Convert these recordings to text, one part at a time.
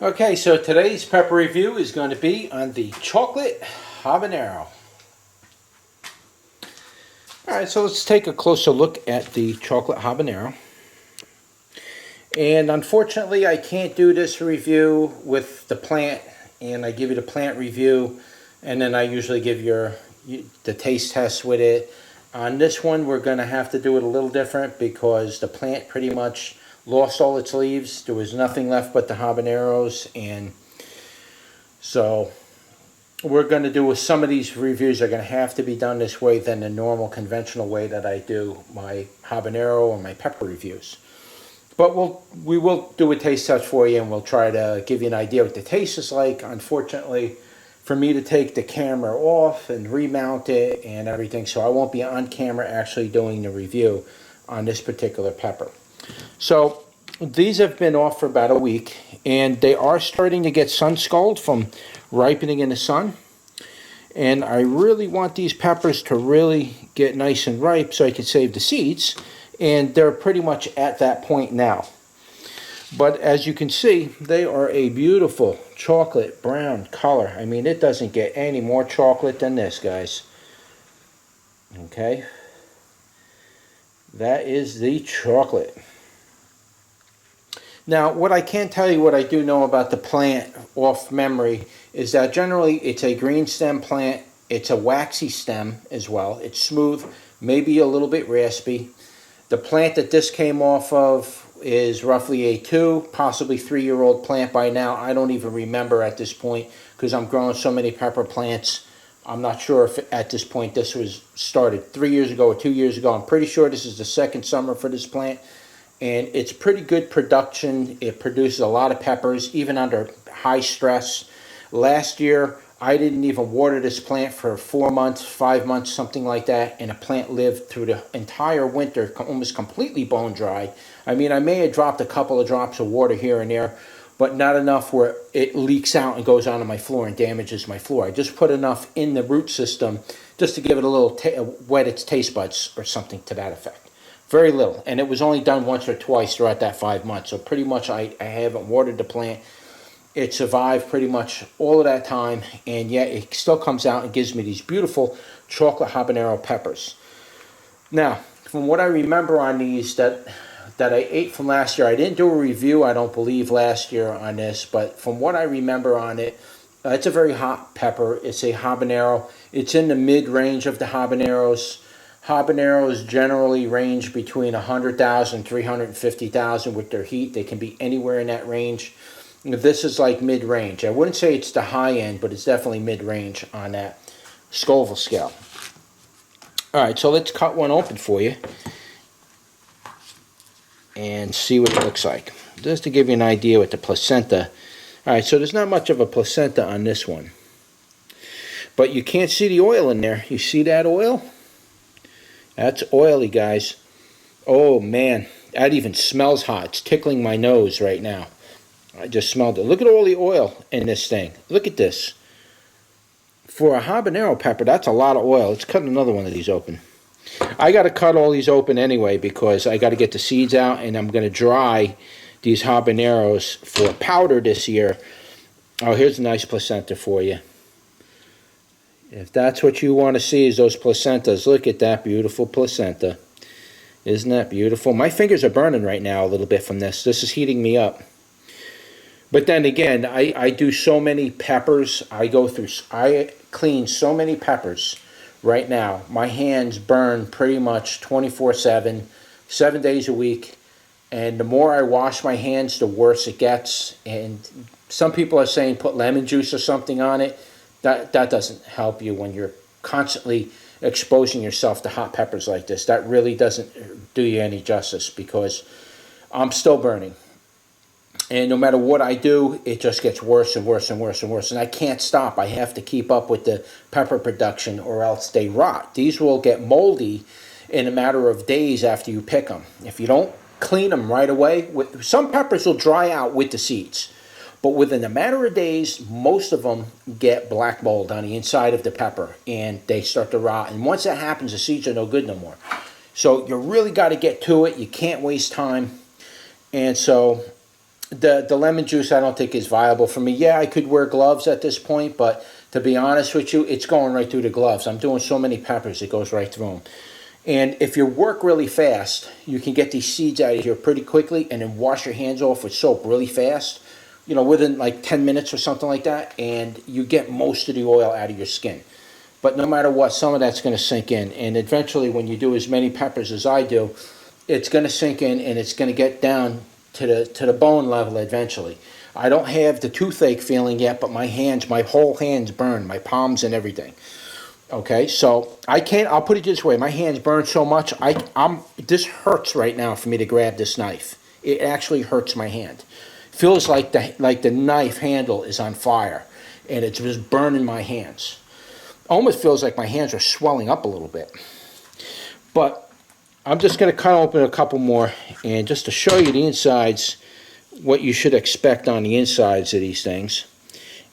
Okay, so today's pepper review is going to be on the Chocolate Habanero. Alright, so let's take a closer look at the Chocolate Habanero. And unfortunately, I can't do this review with the plant, and I give you the plant review, and then I usually give you the taste test with it. On this one, we're going to have to do it a little different because the plant pretty much lost all its leaves. There was nothing left but the habaneros, and so we're going to do with some of these reviews are going to have to be done this way than the normal conventional way that I do my habanero or my pepper reviews. But we will do a taste test for you, and we'll try to give you an idea what the taste is like. Unfortunately, for me to take the camera off and remount it and everything, so I won't be on camera actually doing the review on this particular pepper. So these have been off for about a week, and they are starting to get sun scald from ripening in the sun. And I really want these peppers to really get nice and ripe so I can save the seeds, and they're pretty much at that point now. But as you can see, they are a beautiful chocolate brown color. I mean, it doesn't get any more chocolate than this, guys. Okay, that is the chocolate. Now, what I can tell you, what I do know about the plant off memory, is that generally it's a green stem plant. It's a waxy stem as well. It's smooth, maybe a little bit raspy. The plant that this came off of is roughly a 2, possibly 3-year-old plant by now. I don't even remember at this point because I'm growing so many pepper plants. I'm not sure if at this point this was started 3 years ago or 2 years ago. I'm pretty sure this is the second summer for this plant. And it's pretty good production. It produces a lot of peppers, even under high stress. Last year, I didn't even water this plant for 4 months, 5 months, something like that. And the plant lived through the entire winter, almost completely bone dry. I mean, I may have dropped a couple of drops of water here and there, but not enough where it leaks out and goes onto my floor and damages my floor. I just put enough in the root system just to give it a little wet its taste buds or something to that effect. Very little, and it was only done once or twice throughout that 5 months. So pretty much I haven't watered the plant. It survived pretty much all of that time, and yet it still comes out and gives me these beautiful chocolate habanero peppers. Now, from what I remember on these that I ate from last year, I didn't do a review, I don't believe, last year on this, but from what I remember on it, it's a very hot pepper. It's a habanero. It's in the mid-range of the habaneros. Habaneros generally range between 100,000 and 350,000 with their heat. They can be anywhere in that range. This is like mid-range. I wouldn't say it's the high end, but it's definitely mid-range on that Scoville scale. All right, so let's cut one open for you and see what it looks like. Just to give you an idea with the placenta. All right, so there's not much of a placenta on this one. But you can't see the oil in there. You see that oil? That's oily, guys. Oh, man. That even smells hot. It's tickling my nose right now. I just smelled it. Look at all the oil in this thing. Look at this. For a habanero pepper, that's a lot of oil. Let's cut another one of these open. I got to cut all these open anyway because I got to get the seeds out, and I'm going to dry these habaneros for powder this year. Oh, here's a nice placenta for you. If that's what you want to see is those placentas, look at that beautiful placenta. Isn't that beautiful? My fingers are burning right now a little bit from this. This is heating me up. But then again, I do so many peppers. I clean so many peppers right now. My hands burn pretty much 24/7, 7 days a week. And the more I wash my hands, the worse it gets. And some people are saying put lemon juice or something on it. That doesn't help you when you're constantly exposing yourself to hot peppers like this. That really doesn't do you any justice because I'm still burning. And no matter what I do, it just gets worse and worse and worse and worse. And I can't stop. I have to keep up with the pepper production or else they rot. These will get moldy in a matter of days after you pick them. If you don't clean them right away, some peppers will dry out with the seeds. But within a matter of days, most of them get black mold on the inside of the pepper, and they start to rot. And once that happens, the seeds are no good no more. So you really got to get to it. You can't waste time. And so the lemon juice I don't think is viable for me. Yeah, I could wear gloves at this point, but to be honest with you, it's going right through the gloves. I'm doing so many peppers, it goes right through them. And if you work really fast, you can get these seeds out of here pretty quickly and then wash your hands off with soap really fast, you know, within like 10 minutes or something like that, and you get most of the oil out of your skin. But no matter what, some of that's going to sink in, and eventually when you do as many peppers as I do, it's going to sink in and it's going to get down to the bone level eventually. I don't have the toothache feeling yet, but my hands, my whole hands burn, my palms and everything. Okay, so I'll put it this way, my hands burn so much, this hurts right now for me to grab this knife. It actually hurts my hand. Feels like the knife handle is on fire, and it's just burning my hands. Almost feels like my hands are swelling up a little bit. But I'm just going to cut open a couple more, and just to show you the insides, what you should expect on the insides of these things.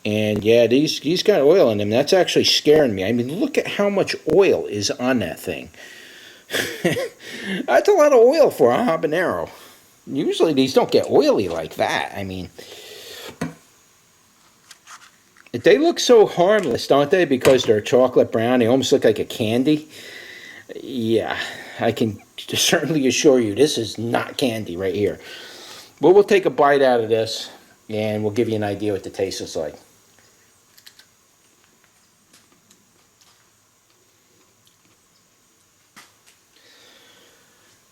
And yeah, these got oil in them. That's actually scaring me. I mean, look at how much oil is on that thing. That's a lot of oil for a habanero. Usually these don't get oily like that. I mean, they look so harmless, don't they? Because they're chocolate brown. They almost look like a candy. Yeah, I can certainly assure you this is not candy right here. But we'll take a bite out of this, and we'll give you an idea what the taste is like.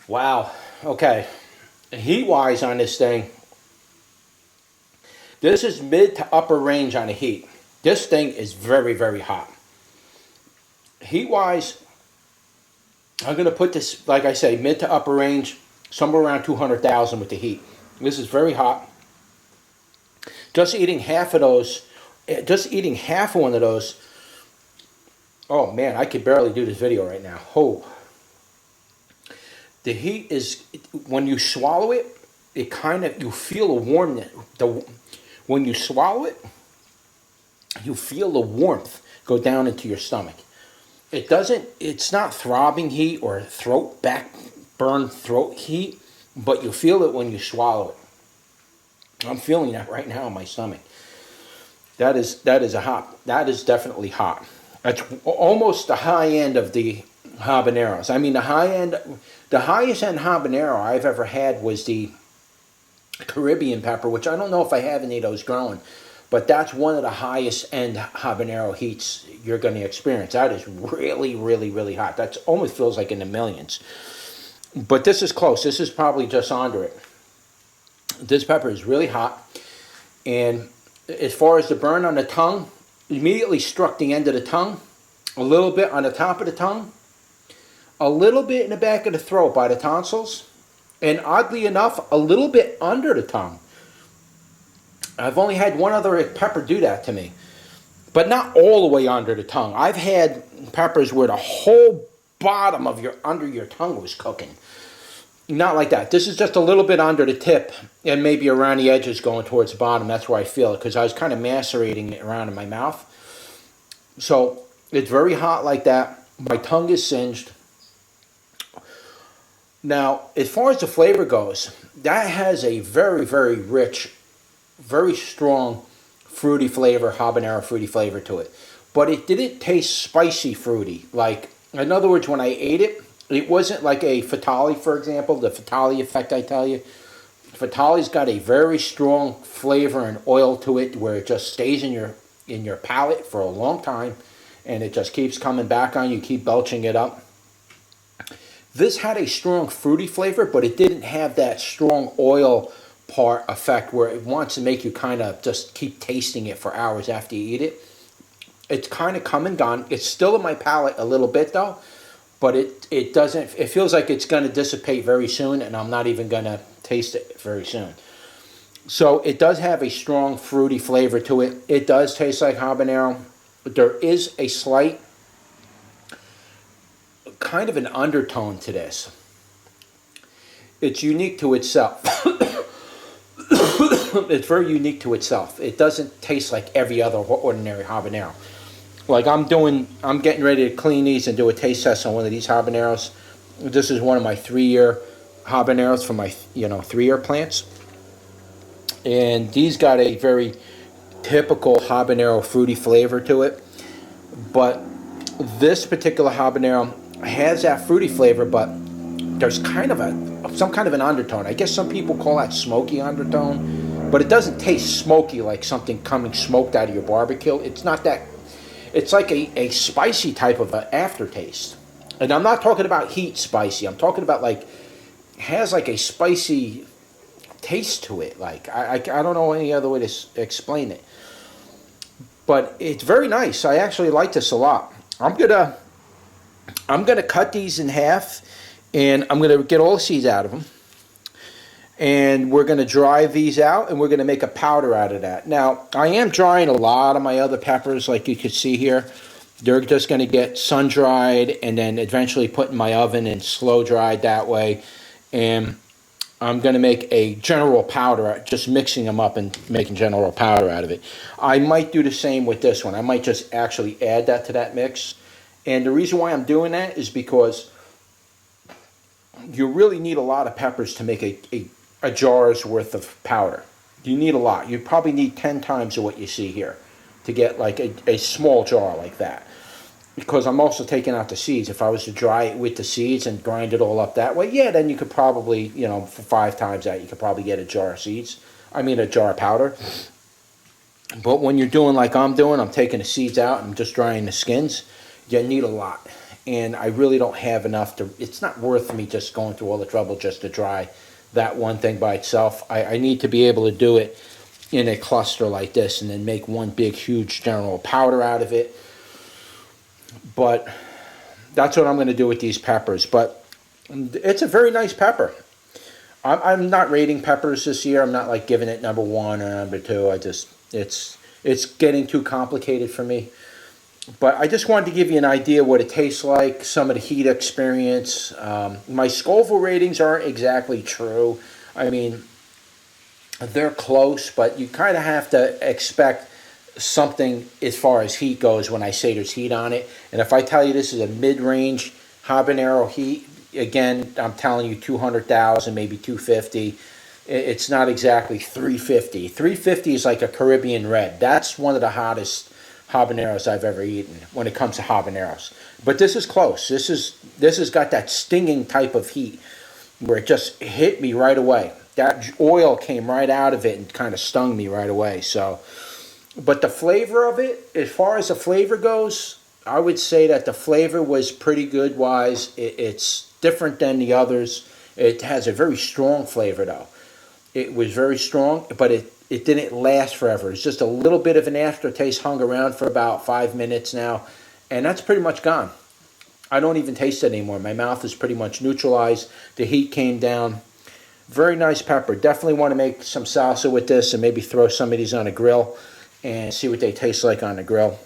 Wow. Okay. Heat-wise on this thing, this is mid to upper range on the heat. This thing is very, very hot. Heat-wise, I'm going to put this, like I say, mid to upper range, somewhere around 200,000 with the heat. This is very hot. Just eating half of those, just eating half of one of those, oh man, I could barely do this video right now. Oh. The heat is, when you swallow it, it kind of, you feel a warmth. When you swallow it, you feel the warmth go down into your stomach. It's not throbbing heat or burn throat heat, but you feel it when you swallow it. I'm feeling that right now in my stomach. That is definitely hot. That's almost the high end of the habaneros. I mean, the highest end habanero I've ever had was the Caribbean pepper, which I don't know if I have any of those growing, but that's one of the highest end habanero heats you're going to experience. That is really, really, really hot. That almost feels like in the millions. But this is close. This is probably just under it. This pepper is really hot, and as far as the burn on the tongue, immediately struck the end of the tongue, a little bit on the top of the tongue, a little bit in the back of the throat by the tonsils, and oddly enough, a little bit under the tongue. I've only had one other pepper do that to me, but not all the way under the tongue. I've had peppers where the whole bottom of under your tongue was cooking. Not like that. This is just a little bit under the tip and maybe around the edges going towards the bottom. That's where I feel it, because I was kind of macerating it around in my mouth. So it's very hot like that. My tongue is singed. Now, as far as the flavor goes, that has a very, very rich, very strong fruity flavor, habanero fruity flavor to it. But it didn't taste spicy fruity. Like, in other words, when I ate it, it wasn't like a fatale, for example, the fatale effect I tell you. Fatale's got a very strong flavor and oil to it where it just stays in your palate for a long time, and it just keeps coming back on you, keep belching it up. This had a strong fruity flavor, but it didn't have that strong oil part effect where it wants to make you kind of just keep tasting it for hours after you eat it. It's kind of come and gone. It's still in my palate a little bit though, but it doesn't, it feels like it's going to dissipate very soon, and I'm not even going to taste it very soon. So it does have a strong fruity flavor to it. It does taste like habanero. There is a slight kind of an undertone to this. It's unique to itself. It's very unique to itself. It doesn't taste like every other ordinary habanero. Like I'm getting ready to clean these and do a taste test on one of these habaneros. This is one of my 3-year habaneros from my 3-year plants. And these got a very typical habanero fruity flavor to it. But this particular habanero has that fruity flavor, but there's kind of some kind of an undertone. I guess some people call that smoky undertone, but it doesn't taste smoky like something coming smoked out of your barbecue. It's not that. It's like a spicy type of an aftertaste. And I'm not talking about heat spicy. I'm talking about like, has like a spicy taste to it. Like, I don't know any other way to explain it. But it's very nice. I actually like this a lot. I'm gonna cut these in half, and I'm gonna get all the seeds out of them. And we're gonna dry these out, and we're gonna make a powder out of that. Now, I am drying a lot of my other peppers, like you could see here. They're just gonna get sun dried, and then eventually put in my oven and slow dried that way. And I'm going to make a general powder, just mixing them up and making general powder out of it. I might do the same with this one. I might just actually add that to that mix. And the reason why I'm doing that is because you really need a lot of peppers to make a jar's worth of powder. You need a lot. You probably need 10 times of what you see here to get like a small jar like that. Because I'm also taking out the seeds. If I was to dry it with the seeds and grind it all up that way, yeah, then you could probably, you know, for 5 times that, you could probably get a jar of seeds. I mean, a jar of powder. But when you're doing like I'm doing, I'm taking the seeds out and just drying the skins, you need a lot. And I really don't have enough to, it's not worth me just going through all the trouble just to dry that one thing by itself. I need to be able to do it in a cluster like this and then make one big, huge general powder out of it. But that's what I'm going to do with these peppers. But it's a very nice pepper. I'm not rating peppers this year. I'm not like giving it number 1 or number 2. It's getting too complicated for me. But I just wanted to give you an idea what it tastes like, some of the heat experience. My Scoville ratings aren't exactly true. I mean, they're close, but you kind of have to expect something as far as heat goes when I say there's heat on it. And if I tell you this is a mid-range habanero heat, again, I'm telling you 200,000, maybe 250. It's not exactly 350. 350 is like a Caribbean red. That's one of the hottest habaneros I've ever eaten when it comes to habaneros. But this is close. This has got that stinging type of heat where it just hit me right away. That oil came right out of it and kind of stung me right away. So, but the flavor of it, as far as the flavor goes, I would say that the flavor was pretty good wise. It's different than the others. It has a very strong flavor though. It was very strong, but it didn't last forever. It's just a little bit of an aftertaste, hung around for about 5 minutes now, and that's pretty much gone. I don't even taste it anymore. My mouth is pretty much neutralized. The heat came down. Very nice pepper. Definitely want to make some salsa with this and maybe throw some of these on a grill and see what they taste like on the grill.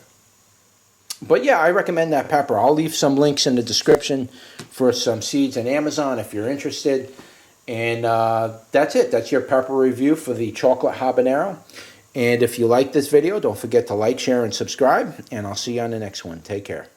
But yeah, I recommend that pepper. I'll leave some links in the description for some seeds on Amazon if you're interested. And that's it. That's your pepper review for the chocolate habanero. And if you like this video, don't forget to like, share, and subscribe. And I'll see you on the next one. Take care.